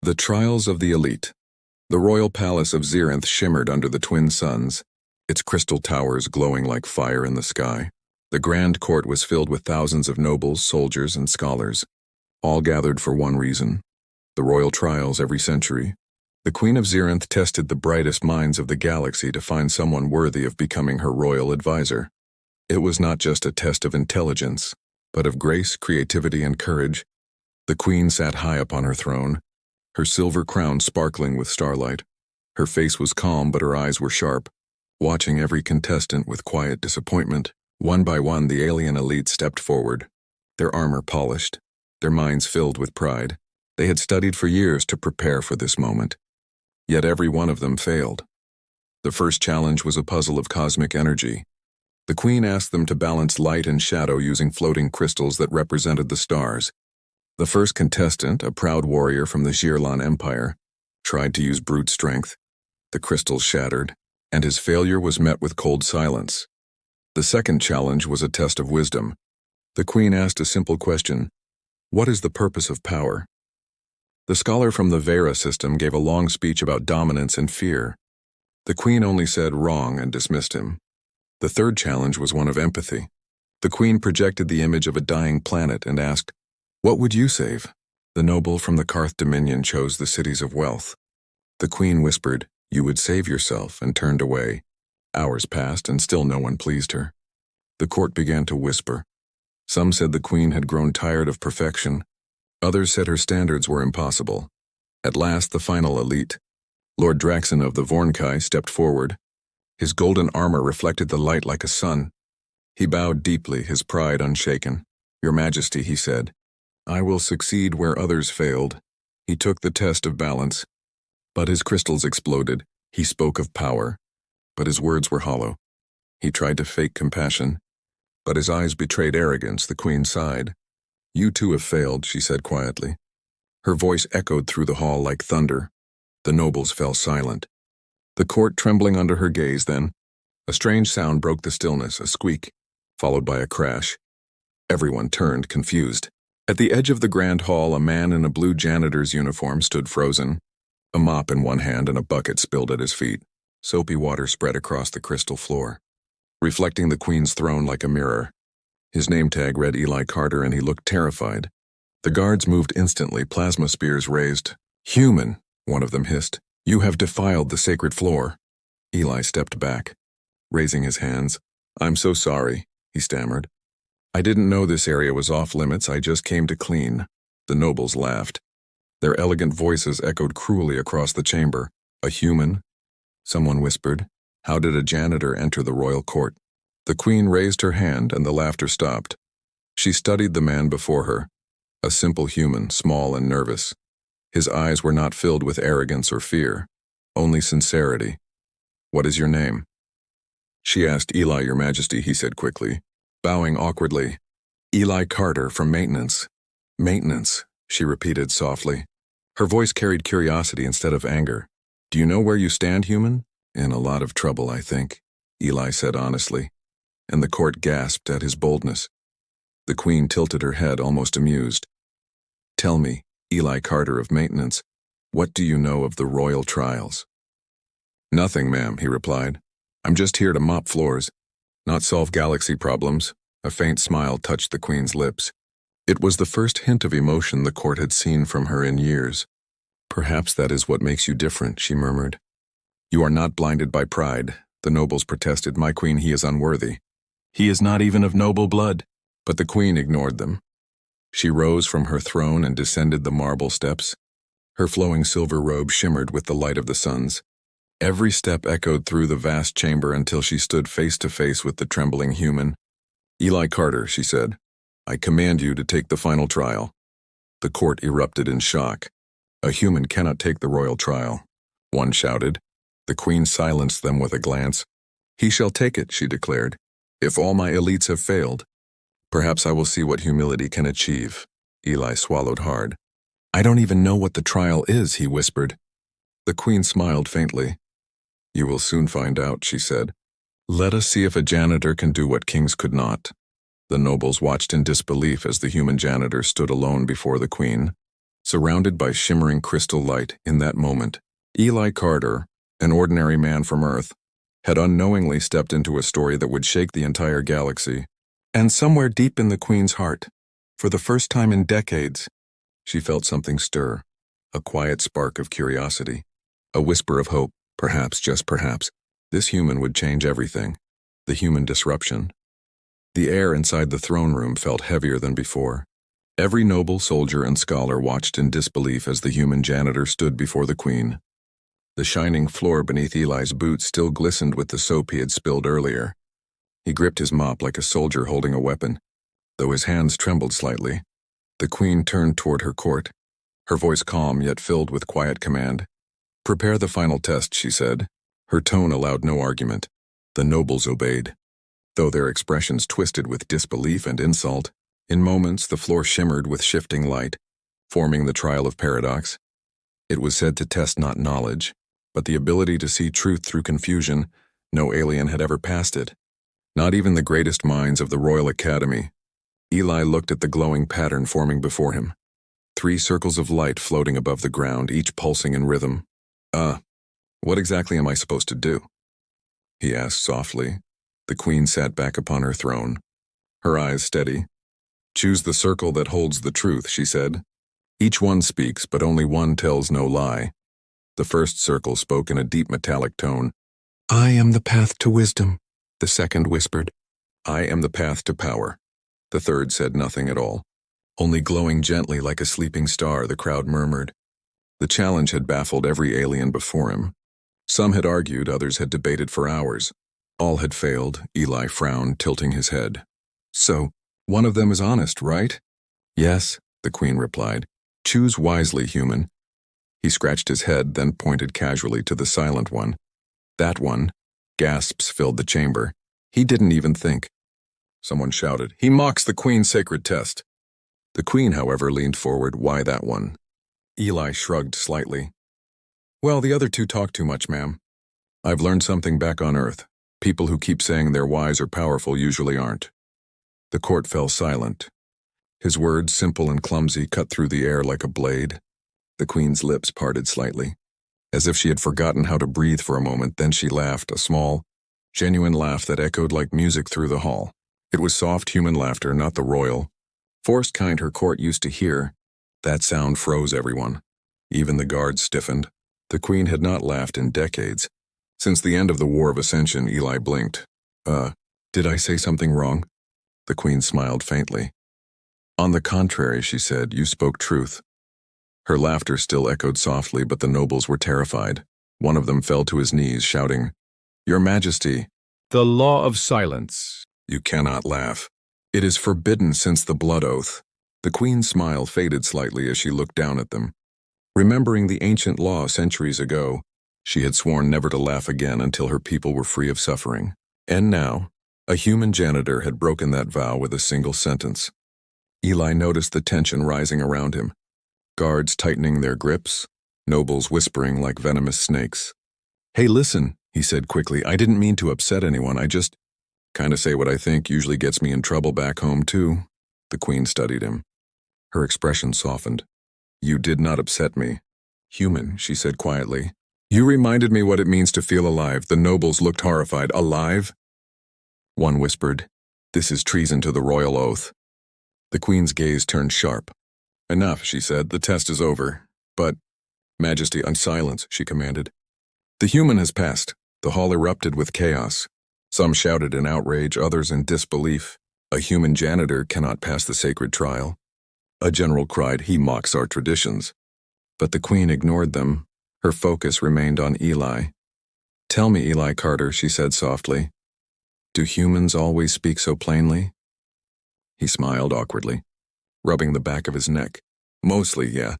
The Trials of the Elite. The royal palace of Xynara shimmered under the twin suns, its crystal towers glowing like fire in the sky. The grand court was filled with thousands of nobles, soldiers, and scholars, all gathered for one reason: the royal trials every century. The Queen of Xynara tested the brightest minds of the galaxy to find someone worthy of becoming her royal advisor. It was not just a test of intelligence, but of grace, creativity, and courage. The queen sat high upon her throne, her silver crown sparkling with starlight. Her face was calm, but her eyes were sharp, watching every contestant with quiet disappointment. One by one, the alien elite stepped forward, their armor polished, their minds filled with pride. They had studied for years to prepare for this moment. Yet every one of them failed. The first challenge was a puzzle of cosmic energy. The queen asked them to balance light and shadow using floating crystals that represented the stars. The first contestant, a proud warrior from the Xyrlan Empire, tried to use brute strength. The crystals shattered, and his failure was met with cold silence. The second challenge was a test of wisdom. The queen asked a simple question: what is the purpose of power? The scholar from the Vera system gave a long speech about dominance and fear. The queen only said wrong and dismissed him. The third challenge was one of empathy. The queen projected the image of a dying planet and asked, "What would you save?" The noble from the Karth Dominion chose the cities of wealth. The queen whispered, "You would save yourself," and turned away. Hours passed and still no one pleased her. The court began to whisper. Some said the queen had grown tired of perfection. Others said her standards were impossible. At last, the final elite, Lord Draxon of the Vornkai, stepped forward. His golden armor reflected the light like a sun. He bowed deeply, his pride unshaken. "Your Majesty," he said, "I will succeed where others failed." He took the test of balance, but his crystals exploded. He spoke of power, but his words were hollow. He tried to fake compassion, but his eyes betrayed arrogance. The queen sighed. "You too have failed," she said quietly. Her voice echoed through the hall like thunder. The nobles fell silent, the court trembling under her gaze. Then, a strange sound broke the stillness, a squeak, followed by a crash. Everyone turned, confused. At the edge of the grand hall, a man in a blue janitor's uniform stood frozen, a mop in one hand and a bucket spilled at his feet. Soapy water spread across the crystal floor, reflecting the queen's throne like a mirror. His name tag read Eli Carter, and he looked terrified. The guards moved instantly, plasma spears raised. "Human," one of them hissed. "You have defiled the sacred floor." Eli stepped back, raising his hands. "I'm so sorry," he stammered. "I didn't know this area was off limits. I just came to clean." The nobles laughed. Their elegant voices echoed cruelly across the chamber. "A human?" Someone whispered. "How did a janitor enter the royal court?" The queen raised her hand, and the laughter stopped. She studied the man before her, a simple human, small and nervous. His eyes were not filled with arrogance or fear, only sincerity. "What is your name?" She asked. "Eli, Your Majesty," he said quickly, bowing awkwardly. "Eli Carter from Maintenance." "Maintenance," she repeated softly. Her voice carried curiosity instead of anger. "Do you know where you stand, human?" "In a lot of trouble, I think," Eli said honestly, and the court gasped at his boldness. The queen tilted her head, almost amused. "Tell me, Eli Carter of Maintenance, what do you know of the royal trials?" "Nothing, ma'am," he replied. "I'm just here to mop floors, not solve galaxy problems." A faint smile touched the queen's lips. It was the first hint of emotion the court had seen from her in years. "Perhaps that is what makes you different," she murmured. "You are not blinded by pride," the nobles protested. "My queen, he is unworthy. He is not even of noble blood." But the queen ignored them. She rose from her throne and descended the marble steps. Her flowing silver robe shimmered with the light of the suns. Every step echoed through the vast chamber until she stood face to face with the trembling human. "Eli Carter," she said, "I command you to take the final trial." The court erupted in shock. "A human cannot take the royal trial," one shouted. The queen silenced them with a glance. "He shall take it," she declared, "if all my elites have failed. Perhaps I will see what humility can achieve." Eli swallowed hard. "I don't even know what the trial is," he whispered. The queen smiled faintly. "You will soon find out," she said. "Let us see if a janitor can do what kings could not." The nobles watched in disbelief as the human janitor stood alone before the queen. Surrounded by shimmering crystal light in that moment, Eli Carter, an ordinary man from Earth, had unknowingly stepped into a story that would shake the entire galaxy. And somewhere deep in the Queen's heart, for the first time in decades, she felt something stir, a quiet spark of curiosity, a whisper of hope. Perhaps, just perhaps, this human would change everything. The human disruption. The air inside the throne room felt heavier than before. Every noble, soldier, and scholar watched in disbelief as the human janitor stood before the Queen. The shining floor beneath Eli's boots still glistened with the soap he had spilled earlier. He gripped his mop like a soldier holding a weapon, though his hands trembled slightly. The Queen turned toward her court, her voice calm yet filled with quiet command. "Prepare the final test," she said. Her tone allowed no argument. The nobles obeyed, though their expressions twisted with disbelief and insult. In moments, the floor shimmered with shifting light, forming the trial of paradox. It was said to test not knowledge, but the ability to see truth through confusion. No alien had ever passed it, not even the greatest minds of the Royal Academy. Eli looked at the glowing pattern forming before him. 3 circles of light floating above the ground, each pulsing in rhythm. What exactly am I supposed to do?" he asked softly. The Queen sat back upon her throne, her eyes steady. "Choose the circle that holds the truth," she said. "Each one speaks, but only one tells no lie." The first circle spoke in a deep metallic tone. "I am the path to wisdom," the second whispered. "I am the path to power." The third said nothing at all. Only glowing gently like a sleeping star, the crowd murmured. The challenge had baffled every alien before him. Some had argued, others had debated for hours. All had failed. Eli frowned, tilting his head. "So, one of them is honest, right?" "Yes," the Queen replied. "Choose wisely, human." He scratched his head, then pointed casually to the silent one. "That one." Gasps filled the chamber. "He didn't even think." Someone shouted, "He mocks the Queen's sacred test." The Queen, however, leaned forward. "Why that one?" Eli shrugged slightly. "Well, the other 2 talk too much, ma'am. I've learned something back on Earth. People who keep saying they're wise or powerful usually aren't." The court fell silent. His words, simple and clumsy, cut through the air like a blade. The Queen's lips parted slightly, as if she had forgotten how to breathe for a moment. Then she laughed, a small, genuine laugh that echoed like music through the hall. It was soft human laughter, not the royal, forced kind her court used to hear. That sound froze everyone. Even the guards stiffened. The Queen had not laughed in decades. Since the end of the War of Ascension, Eli blinked. Did I say something wrong?" The Queen smiled faintly. "On the contrary," she said, "you spoke truth." Her laughter still echoed softly, but the nobles were terrified. One of them fell to his knees, shouting, "Your Majesty!" "The law of silence." "You cannot laugh. It is forbidden since the blood oath." The Queen's smile faded slightly as she looked down at them. Remembering the ancient law centuries ago, she had sworn never to laugh again until her people were free of suffering. And now, a human janitor had broken that vow with a single sentence. Eli noticed the tension rising around him. Guards tightening their grips, nobles whispering like venomous snakes. "Hey, listen," he said quickly. "I didn't mean to upset anyone. I just kinda say what I think usually gets me in trouble back home, too." The Queen studied him. Her expression softened. "You did not upset me. Human," she said quietly. "You reminded me what it means to feel alive." The nobles looked horrified. "Alive?" One whispered, "This is treason to the royal oath." The Queen's gaze turned sharp. "Enough," she said. "The test is over. But, Majesty, silence," she commanded. "The human has passed." The hall erupted with chaos. Some shouted in outrage, others in disbelief. "A human janitor cannot pass the sacred trial." A general cried, "He mocks our traditions." But the Queen ignored them. Her focus remained on Eli. "Tell me, Eli Carter," she said softly. "Do humans always speak so plainly?" He smiled awkwardly, rubbing the back of his neck. "Mostly, yeah.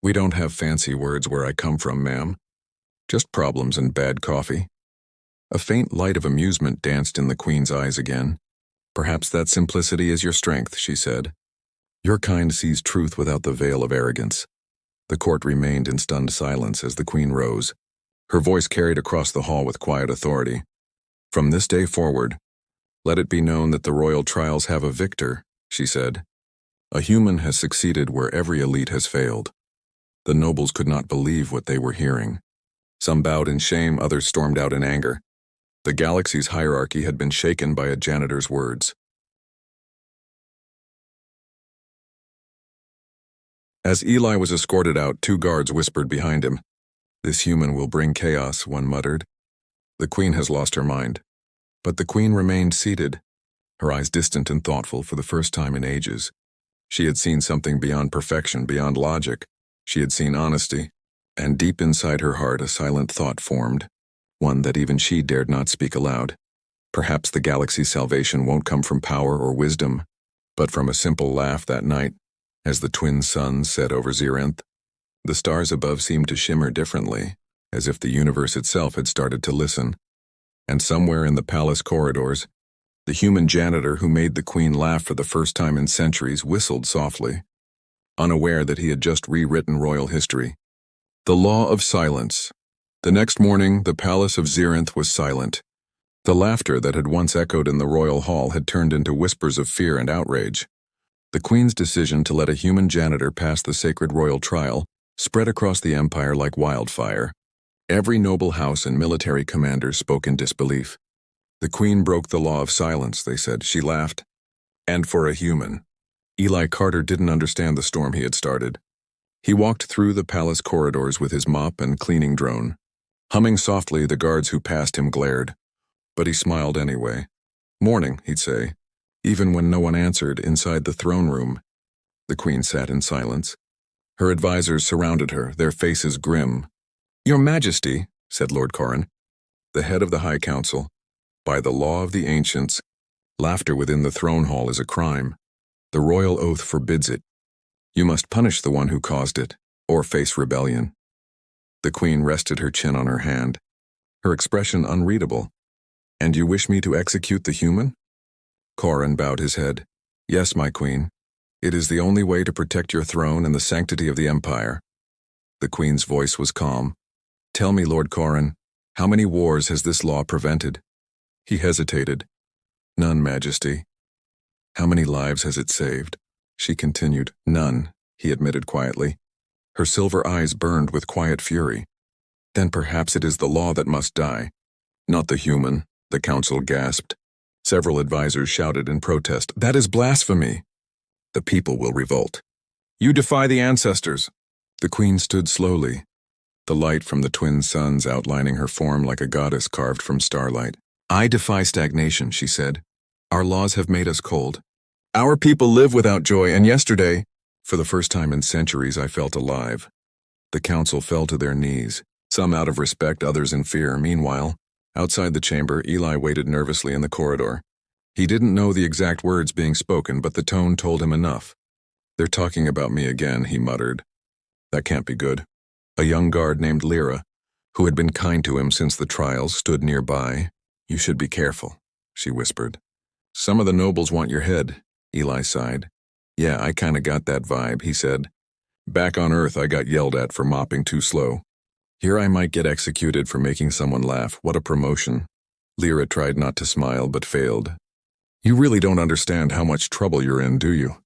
We don't have fancy words where I come from, ma'am. Just problems and bad coffee." A faint light of amusement danced in the Queen's eyes again. "Perhaps that simplicity is your strength," she said. "Your kind sees truth without the veil of arrogance." The court remained in stunned silence as the Queen rose. Her voice carried across the hall with quiet authority. "From this day forward, let it be known that the royal trials have a victor," she said. "A human has succeeded where every elite has failed." The nobles could not believe what they were hearing. Some bowed in shame, others stormed out in anger. The galaxy's hierarchy had been shaken by a janitor's words. As Eli was escorted out, 2 guards whispered behind him. "This human will bring chaos," one muttered. "The queen has lost her mind." But the queen remained seated, her eyes distant and thoughtful for the first time in ages. She had seen something beyond perfection, beyond logic. She had seen honesty, and deep inside her heart a silent thought formed, one that even she dared not speak aloud. Perhaps the galaxy's salvation won't come from power or wisdom, but from a simple laugh that night, as the twin suns set over Xynara. The stars above seemed to shimmer differently, as if the universe itself had started to listen. And somewhere in the palace corridors, the human janitor who made the queen laugh for the first time in centuries whistled softly, unaware that he had just rewritten royal history. The law of silence. The next morning, the palace of Xynara was silent. The laughter that had once echoed in the royal hall had turned into whispers of fear and outrage. The queen's decision to let a human janitor pass the sacred royal trial spread across the empire like wildfire. Every noble house and military commander spoke in disbelief. The queen broke the law of silence, they said. She laughed. And for a human. Eli Carter didn't understand the storm he had started. He walked through the palace corridors with his mop and cleaning drone. Humming softly, the guards who passed him glared. But he smiled anyway. "Morning," he'd say, even when no one answered inside the throne room. The queen sat in silence. Her advisors surrounded her, their faces grim. "Your Majesty," said Lord Corran, the head of the High Council, "by the law of the ancients, laughter within the throne hall is a crime. The royal oath forbids it. You must punish the one who caused it, or face rebellion." The queen rested her chin on her hand, her expression unreadable. "And you wish me to execute the human?" Corran bowed his head. "Yes, my queen. It is the only way to protect your throne and the sanctity of the empire." The queen's voice was calm. "Tell me, Lord Corran, how many wars has this law prevented?" He hesitated. "None, Majesty." "How many lives has it saved?" She continued. "None," he admitted quietly. Her silver eyes burned with quiet fury. "Then perhaps it is the law that must die." "Not the human," the council gasped. Several advisors shouted in protest. "That is blasphemy." "The people will revolt." "You defy the ancestors." The queen stood slowly, the light from the twin suns outlining her form like a goddess carved from starlight. "I defy stagnation," she said. "Our laws have made us cold. Our people live without joy, and yesterday, for the first time in centuries, I felt alive." The council fell to their knees, some out of respect, others in fear. Meanwhile, outside the chamber, Eli waited nervously in the corridor. He didn't know the exact words being spoken, but the tone told him enough. "They're talking about me again," he muttered. "That can't be good." A young guard named Lyra, who had been kind to him since the trials, stood nearby. "You should be careful," she whispered. "Some of the nobles want your head," Eli sighed. "Yeah, I kinda got that vibe," he said. "Back on Earth, I got yelled at for mopping too slow. Here I might get executed for making someone laugh. What a promotion." Lyra tried not to smile, but failed. "You really don't understand how much trouble you're in, do you?"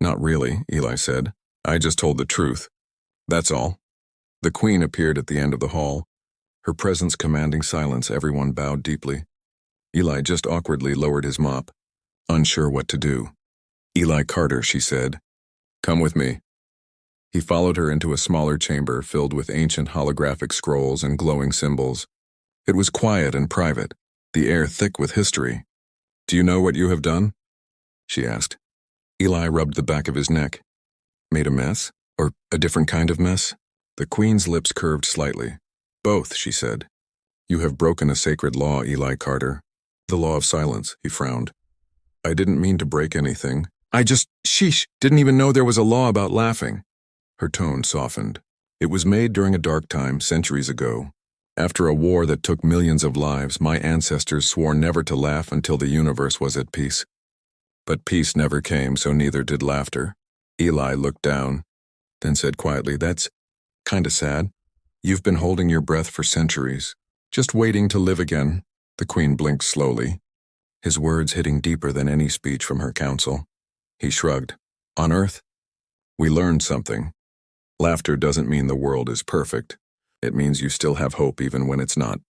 "Not really," Eli said. "I just told the truth. That's all." The queen appeared at the end of the hall, her presence commanding silence. Everyone bowed deeply. Eli just awkwardly lowered his mop, unsure what to do. "Eli Carter," she said. "Come with me." He followed her into a smaller chamber filled with ancient holographic scrolls and glowing symbols. It was quiet and private, the air thick with history. "Do you know what you have done?" she asked. Eli rubbed the back of his neck. "Made a mess? Or a different kind of mess?" The queen's lips curved slightly. "Both," she said. "You have broken a sacred law, Eli Carter. The law of silence," he frowned. "I didn't mean to break anything. Sheesh, didn't even know there was a law about laughing." Her tone softened. "It was made during a dark time, centuries ago. After a war that took millions of lives, my ancestors swore never to laugh until the universe was at peace. But peace never came, so neither did laughter." Eli looked down, then said quietly, "That's kinda sad. You've been holding your breath for centuries, just waiting to live again." The queen blinked slowly, his words hitting deeper than any speech from her council. He shrugged. "On Earth, we learned something. Laughter doesn't mean the world is perfect. It means you still have hope even when it's not.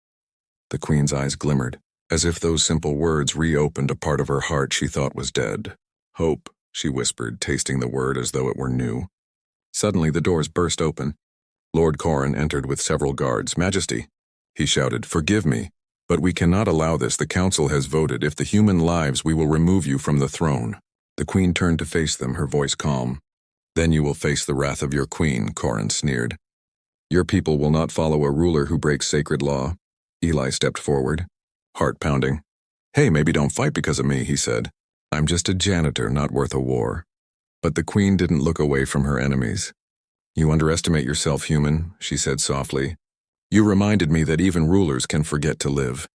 The Queen's eyes glimmered, as if those simple words reopened a part of her heart she thought was dead. Hope, she whispered, tasting the word as though it were new. Suddenly the doors burst open. Lord Corran entered with several guards. "Majesty," he shouted, "forgive me, but we cannot allow this. The council has voted. If the human lives, we will remove you from the throne." The Queen turned to face them, her voice calm. "Then you will face the wrath of your queen," Corran sneered. "Your people will not follow a ruler who breaks sacred law." Eli stepped forward, heart pounding. "Hey, maybe don't fight because of me," he said. "I'm just a janitor, not worth a war." But the Queen didn't look away from her enemies. "You underestimate yourself, human," she said softly. "You reminded me that even rulers can forget to live."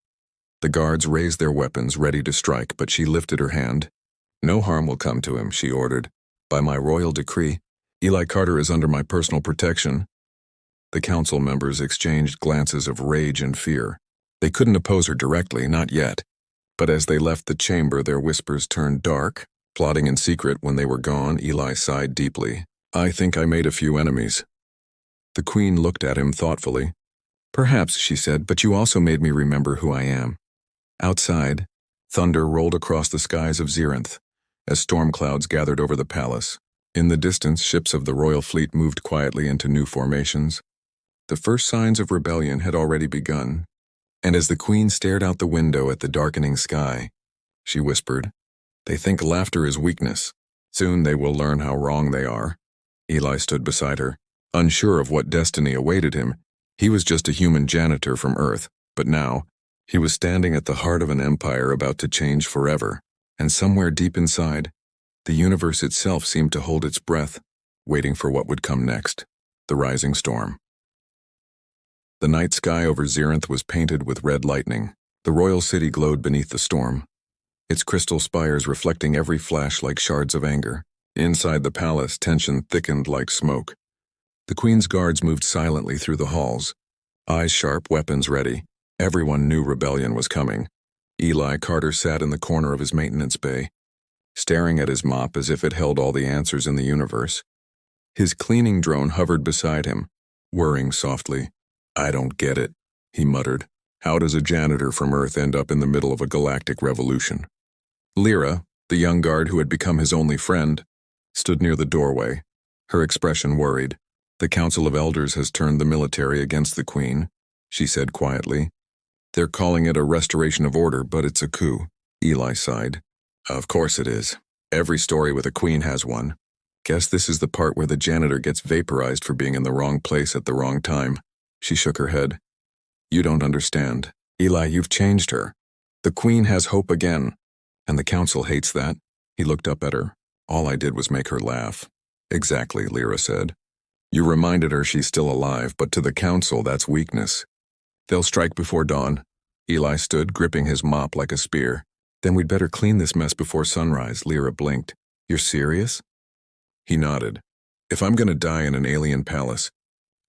The guards raised their weapons, ready to strike, but she lifted her hand. "No harm will come to him," she ordered. "By my royal decree, Eli Carter is under my personal protection." The council members exchanged glances of rage and fear. They couldn't oppose her directly, not yet. But as they left the chamber, their whispers turned dark. Plotting in secret when they were gone, Eli sighed deeply. "I think I made a few enemies." The Queen looked at him thoughtfully. "Perhaps," she said, "but you also made me remember who I am." Outside, thunder rolled across the skies of Xynara as storm clouds gathered over the palace. In the distance, ships of the royal fleet moved quietly into new formations. The first signs of rebellion had already begun, and as the Queen stared out the window at the darkening sky, she whispered, "They think laughter is weakness. Soon they will learn how wrong they are." Eli stood beside her, unsure of what destiny awaited him. He was just a human janitor from Earth, but now, he was standing at the heart of an empire about to change forever, and somewhere deep inside, the universe itself seemed to hold its breath, waiting for what would come next, the rising storm. The night sky over Xynara was painted with red lightning. The royal city glowed beneath the storm, its crystal spires reflecting every flash like shards of anger. Inside the palace, tension thickened like smoke. The Queen's guards moved silently through the halls, eyes sharp, weapons ready. Everyone knew rebellion was coming. Eli Carter sat in the corner of his maintenance bay, staring at his mop as if it held all the answers in the universe. His cleaning drone hovered beside him, whirring softly. "I don't get it," he muttered. "How does a janitor from Earth end up in the middle of a galactic revolution?" Lyra, the young guard who had become his only friend, stood near the doorway, her expression worried. "The Council of Elders has turned the military against the Queen," she said quietly. "They're calling it a restoration of order, but it's a coup." Eli sighed. "Of course it is. Every story with a queen has one. Guess this is the part where the janitor gets vaporized for being in the wrong place at the wrong time." She shook her head. "You don't understand. Eli, you've changed her. The Queen has hope again, and the Council hates that." He looked up at her. "All I did was make her laugh." "Exactly," Lyra said. "You reminded her she's still alive, but to the Council, that's weakness. They'll strike before dawn." Eli stood, gripping his mop like a spear. "Then we'd better clean this mess before sunrise," Lyra blinked. "You're serious?" He nodded. "If I'm gonna die in an alien palace,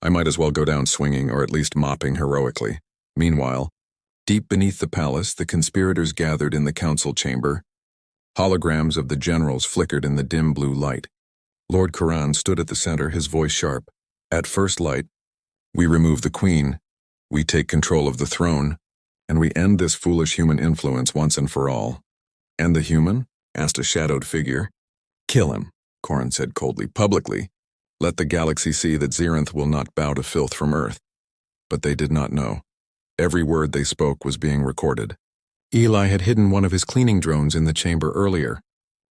I might as well go down swinging or at least mopping heroically." Meanwhile, deep beneath the palace, the conspirators gathered in the council chamber. Holograms of the generals flickered in the dim blue light. Lord Corran stood at the center, his voice sharp. "At first light, we remove the Queen, we take control of the throne, and we end this foolish human influence once and for all." "And the human?" asked a shadowed figure. "Kill him," Corran said coldly, "publicly. Let the galaxy see that Xynara will not bow to filth from Earth." But they did not know. Every word they spoke was being recorded. Eli had hidden one of his cleaning drones in the chamber earlier.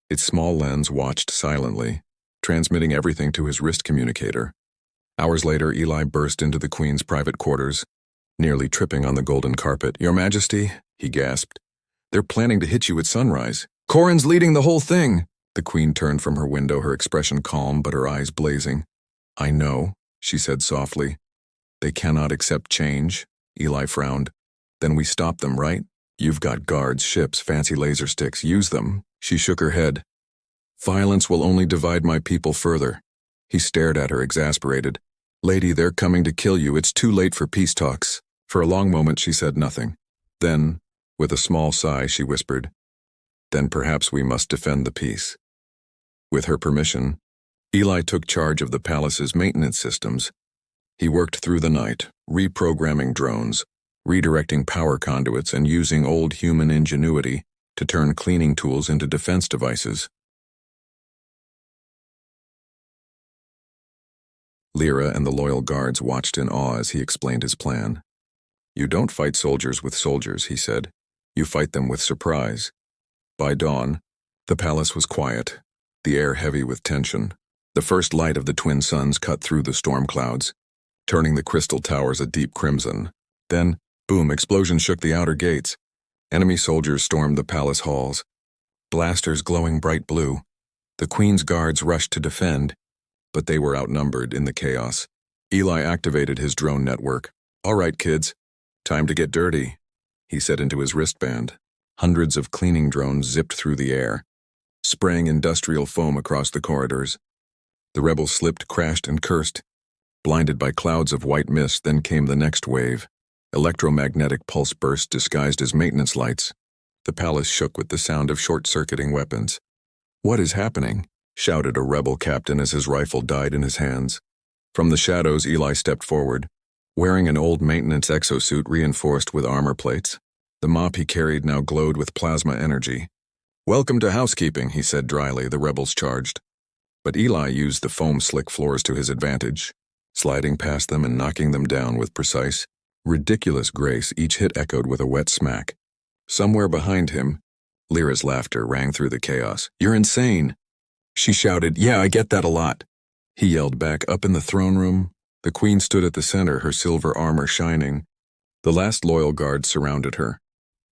Its small lens watched silently, transmitting everything to his wrist communicator. Hours later, Eli burst into the Queen's private quarters, nearly tripping on the golden carpet. "Your Majesty," he gasped, "they're planning to hit you at sunrise. Corran's leading the whole thing." The Queen turned from her window, her expression calm but her eyes blazing. "I know," she said softly. "They cannot accept change." Eli frowned. "Then we stop them, right? You've got guards, ships, fancy laser sticks. Use them." She shook her head. "Violence will only divide my people further." He stared at her, exasperated. "Lady, they're coming to kill you. It's too late for peace talks." For a long moment she said nothing. Then, with a small sigh, she whispered, "Then perhaps we must defend the peace." With her permission, Eli took charge of the palace's maintenance systems. He worked through the night, reprogramming drones, redirecting power conduits, and using old human ingenuity to turn cleaning tools into defense devices. Lyra and the loyal guards watched in awe as he explained his plan. "You don't fight soldiers with soldiers," he said. "You fight them with surprise." By dawn, the palace was quiet, the air heavy with tension. The first light of the twin suns cut through the storm clouds, turning the crystal towers a deep crimson. Then, boom, explosions shook the outer gates. Enemy soldiers stormed the palace halls, blasters glowing bright blue. The queen's guards rushed to defend, but they were outnumbered in the chaos. Eli activated his drone network. "All right, kids, time to get dirty," he said into his wristband. Hundreds of cleaning drones zipped through the air, spraying industrial foam across the corridors. The rebels slipped, crashed, and cursed. Blinded by clouds of white mist, then came the next wave. Electromagnetic pulse bursts disguised as maintenance lights. The palace shook with the sound of short-circuiting weapons. "What is happening?" shouted a rebel captain as his rifle died in his hands. From the shadows, Eli stepped forward, wearing an old maintenance exosuit reinforced with armor plates. The mop he carried now glowed with plasma energy. "Welcome to housekeeping," he said dryly. The rebels charged. But Eli used the foam-slick floors to his advantage, sliding past them and knocking them down with precise, ridiculous grace. Each hit echoed with a wet smack. Somewhere behind him, Lyra's laughter rang through the chaos. "You're insane," she shouted. "Yeah, I get that a lot," he yelled back. Up in the throne room, the queen stood at the center, her silver armor shining. The last loyal guards surrounded her.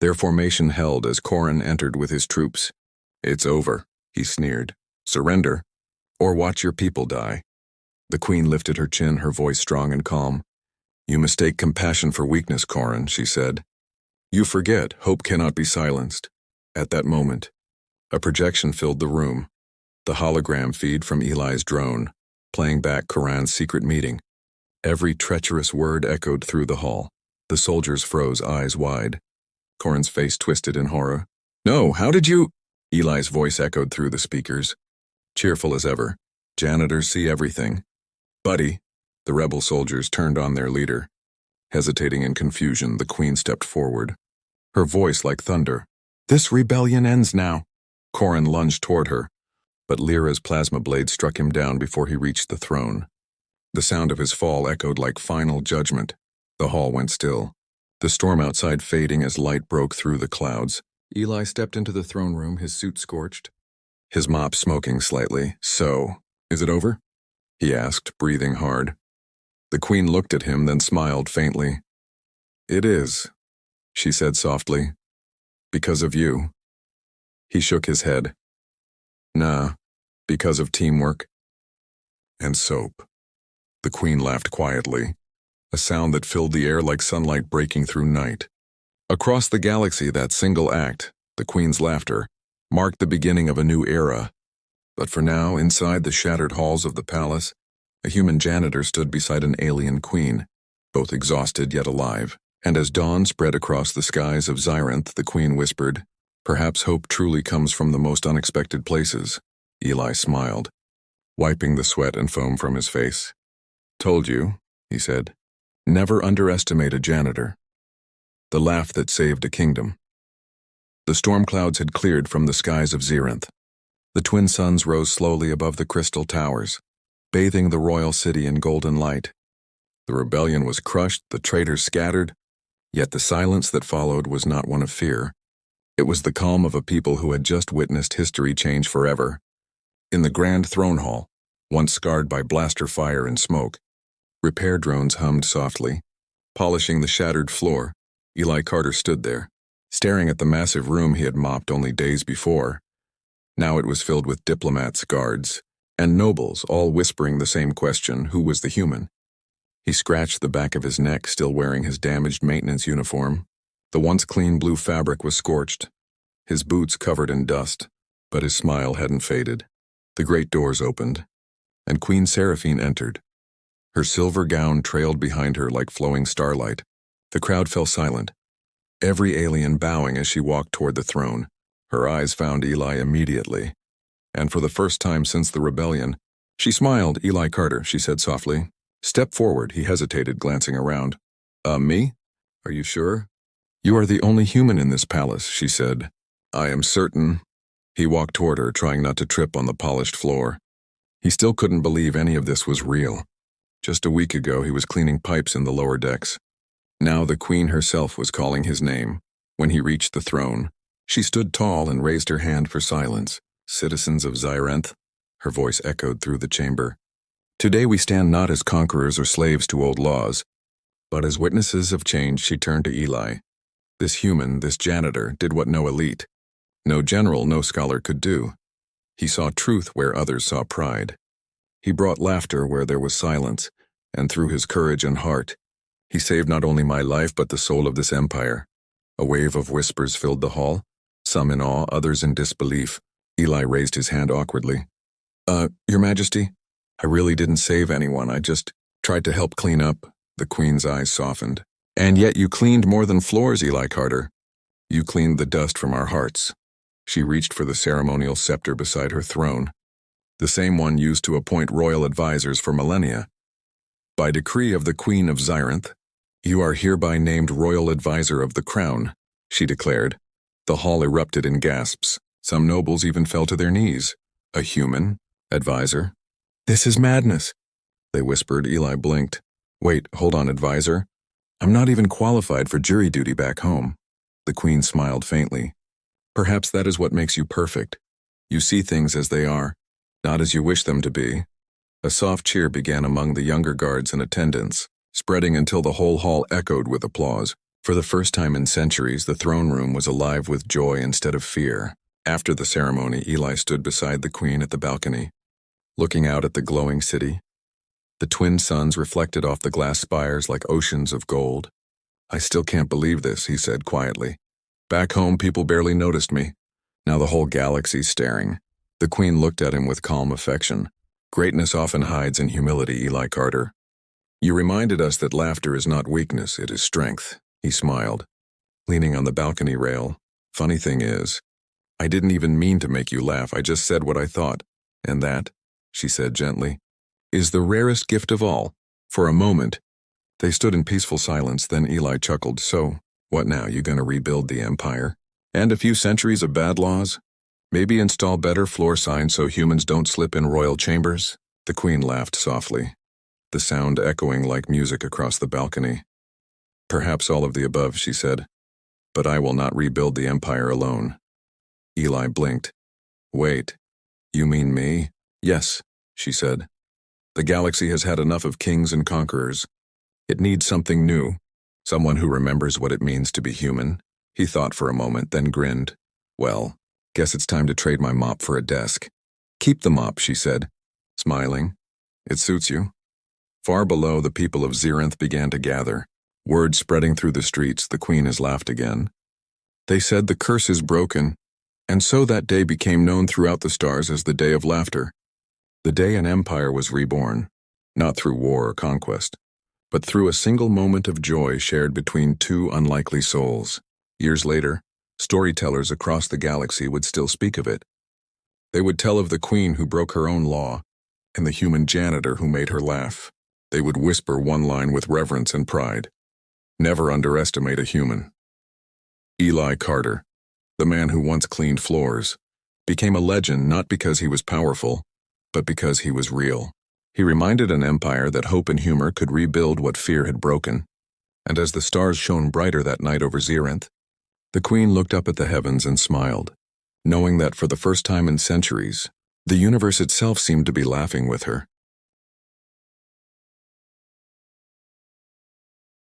Their formation held as Corrin entered with his troops. "It's over," he sneered. "Surrender, or watch your people die." The queen lifted her chin, her voice strong and calm. "You mistake compassion for weakness, Corrin," she said. "You forget hope cannot be silenced." At that moment, a projection filled the room, the hologram feed from Eli's drone, playing back Corrin's secret meeting. Every treacherous word echoed through the hall. The soldiers froze, eyes wide. Corrin's face twisted in horror. "No, how did you—" Eli's voice echoed through the speakers, cheerful as ever. "Janitors see everything." "Buddy," the rebel soldiers turned on their leader. Hesitating in confusion, the queen stepped forward, her voice like thunder. "This rebellion ends now." Corrin lunged toward her, but Lyra's plasma blade struck him down before he reached the throne. The sound of his fall echoed like final judgment. The hall went still, the storm outside fading as light broke through the clouds. Eli stepped into the throne room, his suit scorched, his mop smoking slightly. "So, is it over?" he asked, breathing hard. The queen looked at him, then smiled faintly. "It is," she said softly. "Because of you." He shook his head. "Nah, because of teamwork and soap." The queen laughed quietly, a sound that filled the air like sunlight breaking through night. Across the galaxy, that single act, the queen's laughter, marked the beginning of a new era. But for now, inside the shattered halls of the palace, a human janitor stood beside an alien queen, both exhausted yet alive. And as dawn spread across the skies of Xynara, the queen whispered, "Perhaps hope truly comes from the most unexpected places." Eli smiled, wiping the sweat and foam from his face. "Told you," he said. "Never underestimate a janitor." The laugh that saved a kingdom. The storm clouds had cleared from the skies of Xynara. The twin suns rose slowly above the crystal towers, bathing the royal city in golden light. The rebellion was crushed, the traitors scattered, yet the silence that followed was not one of fear. It was the calm of a people who had just witnessed history change forever. In the grand throne hall, once scarred by blaster fire and smoke, repair drones hummed softly. Polishing the shattered floor, Eli Carter stood there, staring at the massive room he had mopped only days before. Now it was filled with diplomats, guards, and nobles, all whispering the same question: who was the human? He scratched the back of his neck, still wearing his damaged maintenance uniform. The once clean blue fabric was scorched, his boots covered in dust, but his smile hadn't faded. The great doors opened, and Queen Seraphine entered. Her silver gown trailed behind her like flowing starlight. The crowd fell silent, every alien bowing as she walked toward the throne. Her eyes found Eli immediately, and for the first time since the rebellion, She smiled. Eli Carter, she said softly. Step forward. He hesitated, glancing around. Me? Are you sure? You are the only human in this palace, she said. I am certain. He walked toward her, trying not to trip on the polished floor. He still couldn't believe any of this was real. Just a week ago, he was cleaning pipes in the lower decks. Now the queen herself was calling his name. When he reached the throne, she stood tall and raised her hand for silence. Citizens of Xynara, her voice echoed through the chamber. Today we stand not as conquerors or slaves to old laws, but as witnesses of change. She turned to Eli. This human, this janitor, did what no elite, no general, no scholar could do. He saw truth where others saw pride. He brought laughter where there was silence, and through his courage and heart, he saved not only my life but the soul of this empire. A wave of whispers filled the hall, some in awe, others in disbelief. Eli raised his hand awkwardly. Your Majesty, I really didn't save anyone. I just tried to help clean up. The queen's eyes softened. And yet you cleaned more than floors, Eli Carter. You cleaned the dust from our hearts. She reached for the ceremonial scepter beside her throne, the same one used to appoint royal advisors for millennia. By decree of the Queen of Xynara, you are hereby named royal advisor of the crown, she declared. The hall erupted in gasps. Some nobles even fell to their knees. A human advisor? This is madness, they whispered. Eli blinked. Wait, hold on, advisor. I'm not even qualified for jury duty back home. The queen smiled faintly. Perhaps that is what makes you perfect. You see things as they are, not as you wish them to be. A soft cheer began among the younger guards and attendants, spreading until the whole hall echoed with applause. For the first time in centuries, the throne room was alive with joy instead of fear. After the ceremony, Eli stood beside the queen at the balcony, looking out at the glowing city. The twin suns reflected off the glass spires like oceans of gold. I still can't believe this, he said quietly. Back home, people barely noticed me. Now the whole galaxy's staring. The queen looked at him with calm affection. Greatness often hides in humility, Eli Carter. You reminded us that laughter is not weakness, it is strength. He smiled, leaning on the balcony rail. Funny thing is, I didn't even mean to make you laugh. I just said what I thought. And that, she said gently, is the rarest gift of all. For a moment, they stood in peaceful silence. Then Eli chuckled. So, what now? You gonna rebuild the empire? And a few centuries of bad laws? Maybe install better floor signs so humans don't slip in royal chambers? The queen laughed softly, the sound echoing like music across the balcony. Perhaps all of the above, she said. But I will not rebuild the empire alone. Eli blinked. Wait, you mean me? Yes, she said. The galaxy has had enough of kings and conquerors. It needs something new, someone who remembers what it means to be human. He thought for a moment, then grinned. Well, guess it's time to trade my mop for a desk. Keep the mop, she said, smiling. It suits you. Far below, the people of Xynara began to gather. Word spreading through the streets. The queen has laughed again. They said the curse is broken, and so that day became known throughout the stars as the Day of Laughter. The day an empire was reborn, not through war or conquest, but through a single moment of joy shared between two unlikely souls. Years later, storytellers across the galaxy would still speak of it. They would tell of the queen who broke her own law, and the human janitor who made her laugh. They would whisper one line with reverence and pride. Never underestimate a human. Eli Carter, the man who once cleaned floors, became a legend not because he was powerful, but because he was real. He reminded an empire that hope and humor could rebuild what fear had broken. And as the stars shone brighter that night over Xynara, the queen looked up at the heavens and smiled, knowing that for the first time in centuries, the universe itself seemed to be laughing with her.